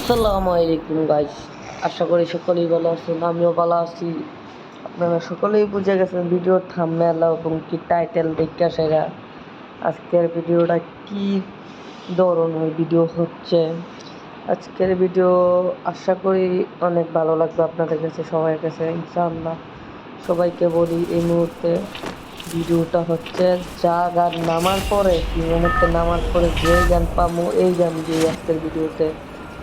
আসসালামু আলাইকুম গাইস, আশা করি সকলেই ভালো আছেন। আমিও ভালো আছি। আপনারা সকলেই বুঝে গেছেন ভিডিওর থাম্বনেল এবং কি টাইটেল দেখে সেরা আজকের ভিডিওটা কি ধরনের ভিডিও হচ্ছে। আজকের ভিডিও আশা করি অনেক ভালো লাগবে আপনাদের কাছে, সবার কাছে ইনশাআল্লাহ। সবাইকে বলি এই মুহূর্তে ভিডিওটা হচ্ছে যা গান নামার পরে 3 মিনিটে নামার পরে যে গান পাবো এই গান দিয়ে আজকের ভিডিওতে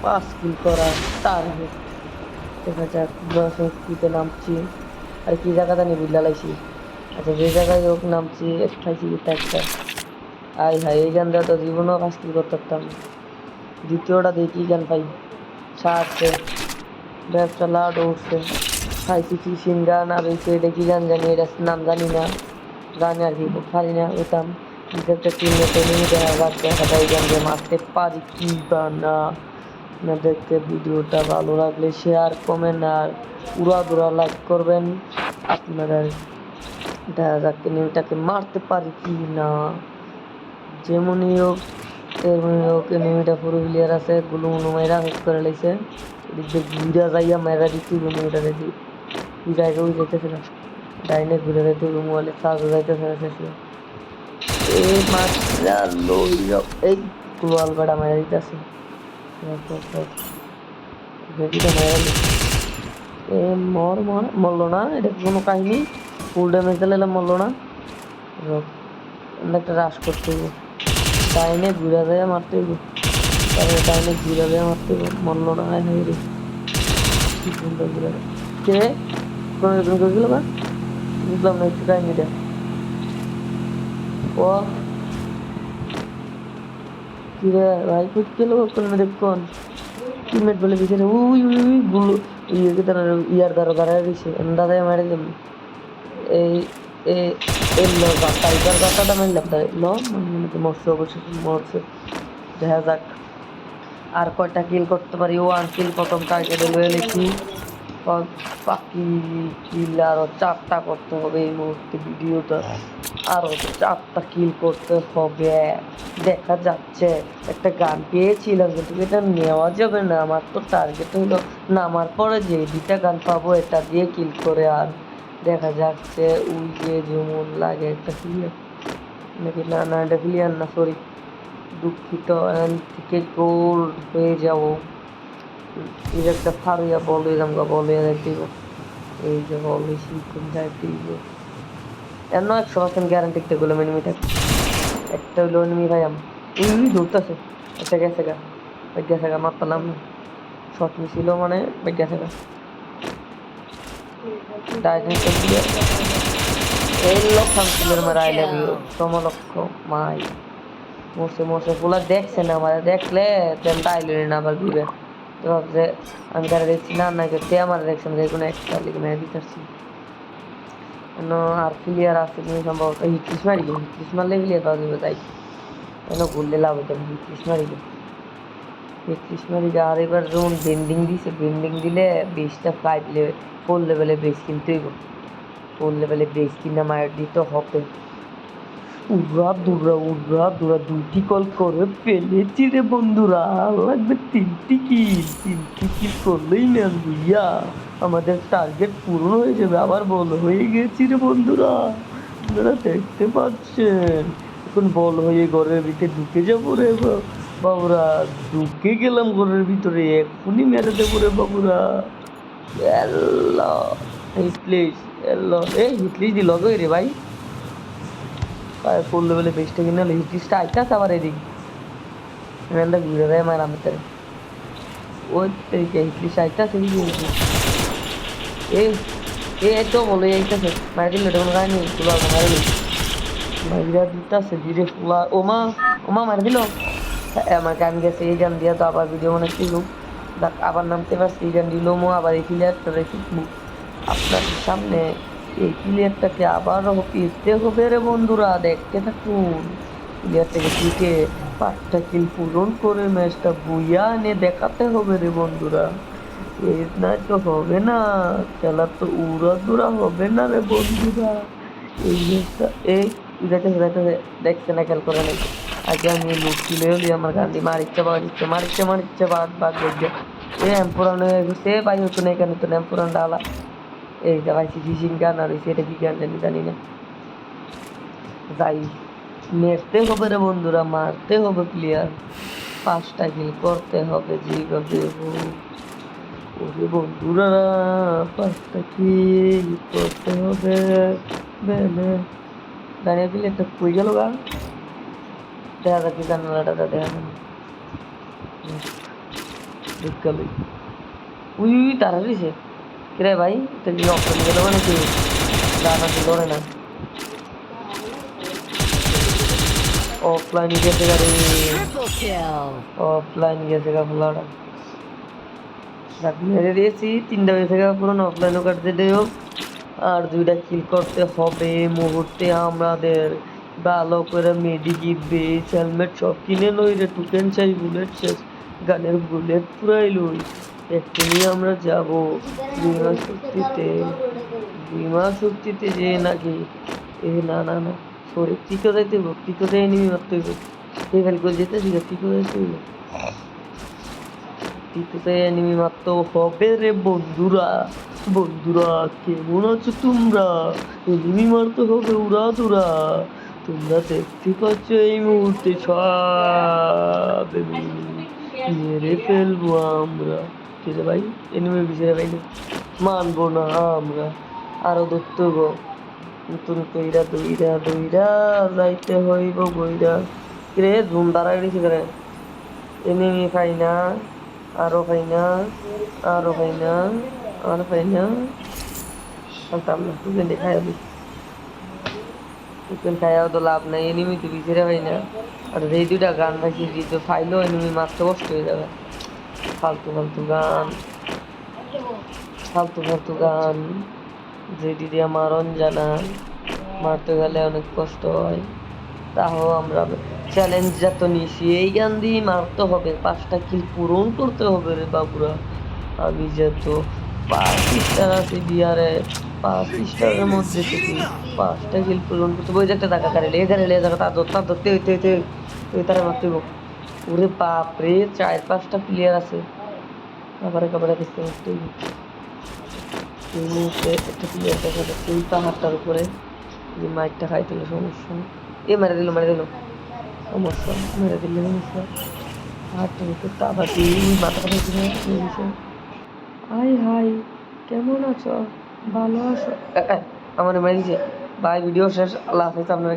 5 কিল করা টার্গেট। দেখা যাক কিতে নামছি আর কি জায়গাটা নিয়ে বুঝলা লাইছি। আচ্ছা, যে জায়গায় হোক নামছি খাইছি একটা আই হাই, এই গান দেওয়া তো জীবনেও 5 কিল করতে পারতাম। দ্বিতীয়টা দেখি গান পাই ছাড়ছে, ব্যবসা লাড উঠছে, খাইছি ফিশিং গান আর হয়েছে দেখি গান জানি, এটা নাম জানি না, গানে আর কি পারি না ওইতাম। একটা টিমমেটে নিয়ে দেখা যায় গান যে মারতে পারি কি বা না। আপনাদেরকে ভিডিওটা ভালো লাগলে শেয়ার কমেন্ট আর উড়াধুরা লাইক করবেন। আপনারা দেখা যাক এনিমিটাকে মারতে পারি কি না। যেমনই হোক তেমনই হোক, এনিমিটা পুরো ক্লিয়ার আছে, গুলো মেয়েরা হেক করে লাইছে। এদিক দিয়ে ঘুরা যাইয়া মেয়েরা দিচ্ছি এনিমিটা দেখি কি জায়গা ওই যেতেছে না, ডাইনে ঘুরে যাইতে মোবাইলে চার্জ যাইতেছে না শেষে। এই মাছটা লই এই গ্লোয়াল বেড়া মেরা দিতেছে। এ মরলো না, এটা কোনো কাহিনী। ফুল ড্যামেজ দিলে মরলো না। একটা রাশ করতে হইব, ডাইনে ঘুরা যায় মারতে হইব, তারপরে ডাইনে ঘুরা যায় মারতে হইব। মরলো না, হাই হাই রে কি সুন্দর ঘুরা কে কোনো এরকম করেছিল না, বুঝলাম না একটু কাহিনিটা। ও কি রে ভাই, কুচ গেল কোন দেখুন টিমমেট বলে দিছে উই উই উই গুলো ইয়ে তারা ইয়ার দ্বারা দাঁড়ায় দিছে, দাদাই মারে দিলাম। এই এলো গাতা এবার গাতাটা মারলাম তাই মরছে, অবশ্যই মরছে। দেখা যাক আর কয়টা কিল করতে পারি। 1 কিল প্রথম টার্গেটে লয়ে লিখি, বাকি কিল আরো 4টা করতে হবে এই মুহূর্তে। ভিডিওটা আরো 4টা কিল করতে হবে। দেখা যাচ্ছে একটা গান পেয়েছিলাম কিন্তু এটা নেওয়া যাবে না, আমার তো টার্গেট হলো নামার পরে যে 2টা গান পাবো এটা দিয়ে কিল করে। আর দেখা যাচ্ছে ওই যে যেমন লাগে একটা ক্লিয়ার নাকি, না না এটা ক্লিয়ার না, সরি দুঃখিত। থেকে গোল হয়ে যাবো, এই একটা ফারুয়া বল হয়ে যাবো, বল হয়ে যাইতেইব। এই যে বল হয়েছি কোন যাইতেইব এর 100% গ্যারান্টি গুলো মিনিমিটার একটা হইলো এনিমি ভাই আমি ধরতেছে। একটা গেছে গা, গেছে গা, মারতাম শর্ট মিছিল মানে গেছে গা। এই লক্ষণ আমার আই লাভ ইউ সমলক্ষ মাই মরছে মরছে পোলা দেখছে না, আমাদের দেখলে তাইলে না আবার ঘুরে তো ভাবছে আমি তারা দেখছি না না করতে আমার দেখছেন যে কোনো একটা লিখে মেরে দিতেছি। আর ক্লিয়ার আছে তুমি সম্ভবত হিটলিস মারি গেল, হিটলিস মারলে ক্লিয়ার পাওয়া যাবে। তাই কেন ঘুরলে লাভ হতো না, হিটলিস মারি গেল, হিটলিস মারি গেল। আর এবার যখন বেন্ডিং দিছে, বেন্ডিং দিলে 20টা 4 লেভেলে বেস কিনতে হইব। 4 লেভেলে বেস কিনা মার দিতে হবে। উড়া দুরা 2টি কল করে ফেলেছি রে বন্ধুরা, লাগবে 3টি কিল করলেই না বুঝিয়া আমাদের টার্গেট পূরণ হয়ে যাবে। আবার বল হয়ে গেছি রে বন্ধুরা, আপনারা দেখতে পাচ্ছেন। এখন বল হয়ে ঘরের ভিতরে ঢুকে যাবো রে বাবুরা, ঢুকে গেলাম ঘরের ভিতরে, এখনই মেরে দেবো রে বাবুরা। হিটলিস হিটলিস দিল রে ভাই, 4 লেভেলে বেস্টটা কিনে হলে হিটলিস্টটা আইতাছে আবার এদিক মেলটা ঘুরে দেয় মায়ের আমি তার ওই তরিকে হিটলিস্ট আইতাছে। এই তো বলো এইটাছে মারা দিল, এটা কোনো কাহিনি তোলা মারা দিল ভাইরা দিতেছে ধীরে ফুলা। ওমা মারা দিল, আমার গান গেছে। এই গান দিয়া তো আবার ভিডিও মনে ছিল, দেখ আবার নামতে পারছি। এই গান দিল আবার এই প্লেয়ারটা রেখে আপনাদের সামনে। এই প্লেয়ারটাকে আবারও পেতে হবে রে বন্ধুরা, দেখতে থাকুন। প্লেয়ারটাকে পিটে 5টা কিল পূরণ করে ম্যাচটা বুইয়া এনে দেখাতে হবে রে বন্ধুরা। এর না তো হবে না, খেলা তো উড়াদুরা হবে না রে বন্ধুরা। এই ম্যাচটা এই দেখছে না, খেয়াল করে নেই। আগে আমি লুট তুলে হলি আমার গান্ধী মারিচ্ছে বাগ বাগ পুরানো হয়ে গেছে ভাই, নতুন এখানে নতুন পুরান ডালা। এই যে ভাই ফিশিং গান আর হয়েছে, এটা কি গান জানি না। যাই, মেরতে হবে রে বন্ধুরা, মারতে হবে প্লেয়ার, 5টা কিল করতে হবে যেভাবে হোক। ওরে বন্ধুরা 5টা কিল করতে হবে। বেলে দাঁড়িয়ে দিলে একটা কই গেল গা, দেখা যাক কি জানালাটা দেখা গেল গেল। উই তারা দিছে কিরে ভাই, তো কি অফলাইন গেল মানে কি জানা কি ধরে না, অফলাইন গেছে গাড়ি, অফলাইন গেছে গা ফুলাটা। মেরে দিয়েছি 3টা গেছে গা পুরো, অফলাইনও কাটতে দেও। আর 2টা কিল করতে হবে মুহূর্তে আমাদের। ভালো করে মেডিকিট বেস হেলমেট সব কিনে লই রে, টুকেন চাই, বুলেট শেষ, গানের বুলেট পুরাই লই। এক্ষুনি আমরা যাব বিমা শক্তিতে, বিমা শক্তিতে যে নাকি না না না সরি, পিকো যাইতে হইব, পিকো যাই এনিমি মারতে হইব। এই ফেল করে যেতে দিকে পিকো যাইতে হইব, পিকোতে এনিমি মারতে হবে রে বন্ধুরা। বন্ধুরা কেমন আছো তোমরা? এনিমি মারতে হবে উড়া দুরা। তোমরা দেখতে পাচ্ছ এই মুহূর্তে সব মেরে ফেলবো আমরা। ঠিক আছে ভাই, এনিমি বিছারে ভাই মানবো না আমরা, আরো ধরতে গো নতুন কইরা দইরা দইরা যাইতে হইব বইরা। কিরে ধুম দাঁড়াই গেছে করে, এনিমি খাই না, আরো খাই না, আরো খাই না, আরো খাই না, আনতাম না তুকেন খাই আমি, তুকেন খাইয়াও তো লাভ নাই, এনিমি তো বিছারে ভাই না। আর এই 2টা গান রাখি তো ফাইলেও এনিমি মারতে কষ্ট হয়ে যাবে। ফালতু ফালতু গান, ফালতু ফালতু গান যেটি দিয়ে মারণ জানা, মারতে গেলে অনেক কষ্ট হয়। তাও আমরা চ্যালেঞ্জটা তো নিছি, এই গান দিয়ে মারতে হবে, 5টা কিল পূরণ করতে হবে রে বাবুরা। আমি যেহেতু 5 স্টার আছি বিয়ারে, 5 স্টারের মধ্যে থেকে 5টা কিল পূরণ করতে হবে। ওই যে একটা টাকা কারেলে এখানে লে যাবে, তার ধরতে হইতে হইতে ওই তারা মারতে হইব। ওরে বাপরে 4-5টা প্লেয়ার আছে, আবার কাবারে দেখতে মারতে হইব। এই মুহূর্তে একটা প্লেয়ার দেখা যাচ্ছে ওই পাহাড়টার উপরে, যে মাইকটা খাইছিল সমস্যা। এ মেরে দিল সমস্যা, মেরে দিলে সমস্যা। পাহাড়টার উপর আবার মাথা খাইছিল। হাই হাই, কেমন আছো? ভালো আছো? আমার মেরে দিছে ভাই। ভিডিও শেষ, আল্লাহ হাফেজ। আপনারা